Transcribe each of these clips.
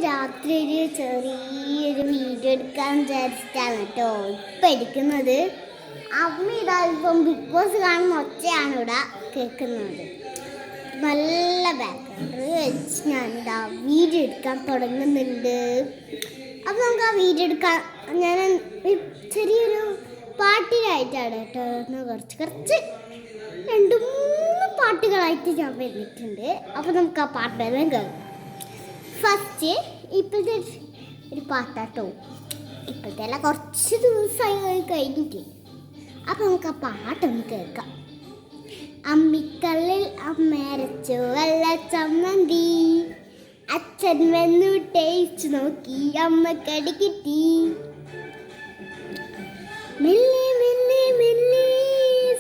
രാത്രി ഒരു ചെറിയൊരു വീഡിയോ എടുക്കാൻ വിചാരിച്ചിട്ടാണ് കേട്ടോ ഇപ്പം എടുക്കുന്നത്. അമ്മ ഇതാ ഇപ്പം ബിഗ് ബോസ് കാണുന്ന ഒച്ചയാണ് ഇവിടെ കേൾക്കുന്നത്. നല്ല ബാക്ക്ഗ്രൗണ്ട് വെച്ച് ഞാനിതാ വീഡിയോ എടുക്കാൻ തുടങ്ങുന്നുണ്ട്. അപ്പം നമുക്ക് ആ വീഡിയോ എടുക്കാൻ ഞാൻ ചെറിയൊരു പാട്ടിലായിട്ടാണ് കേട്ടോ കുറച്ച് 2-3 പാട്ടുകളായിട്ട് ഞാൻ വന്നിട്ടുണ്ട്. അപ്പോൾ നമുക്ക് ആ പാട്ടെല്ലാം കേൾക്കാം. ഫസ്റ്റ് ഇപ്പോഴത്തെ ഒരു പാട്ടാട്ടോ, ഇപ്പോഴത്തെ എല്ലാം കുറച്ച് ദിവസമായി കഴിഞ്ഞിട്ട്. അപ്പം നമുക്ക് ആ പാട്ടൊന്ന് കേൾക്കാം. അമ്മിക്കല്ലിൽ അമ്മരച്ചു വല്ല ചമ്മന്തി, അച്ഛൻ വന്നു ടേസ്റ്റ് നോക്കി അമ്മക്കടി കിട്ടി. മെല്ലെ മെല്ലെ മെല്ലെ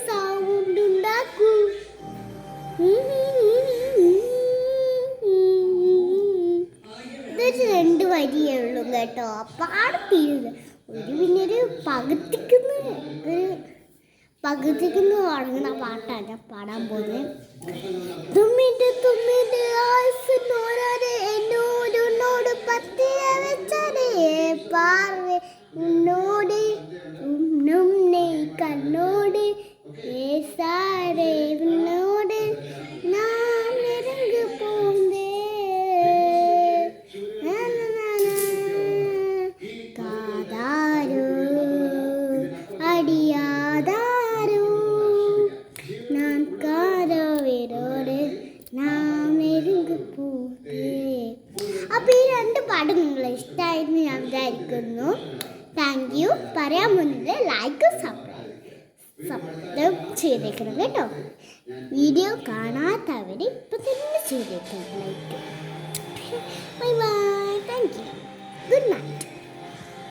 സൗണ്ട് ഉണ്ടാക്കൂ, ഇതൊരു 2 വരിയേ ഉള്ളൂ കേട്ടോ. പാടത്തില്ല ഒരു പകുതിക്കുന്നു തുടങ്ങുന്ന പാട്ടാണ് ഞാൻ പാടാൻ പോകുന്നത്. തുമ്മിട്ട് തുമ്മിട്ട് എന്നോട് പത്തിയ വെച്ചേ പാർവ ഉന്നോട് കണ്ണോട് സാരേ ഉന്നോട് നാം നെരുങ്ങ് പോന്തേ കാതാരോ അടിയാതാരോ ഞാൻ കാരോട് നാം നെരുങ്ങ് പോന്തേ. അപ്പോൾ ഈ 2 പാട്ട് നിങ്ങളെ ഇഷ്ടമായിരുന്നു ഞാൻ വിചാരിക്കുന്നു. Thank you. പറയാൻ മുന്നേ ലൈക്ക് സബ്സ്ക്രൈബ് ചെയ്തേക്കണം കേട്ടോ. വീഡിയോ കാണാത്തവർ ഇപ്പം തന്നെ ചെയ്തേക്കണം like. Bye bye. Thank you. Good night.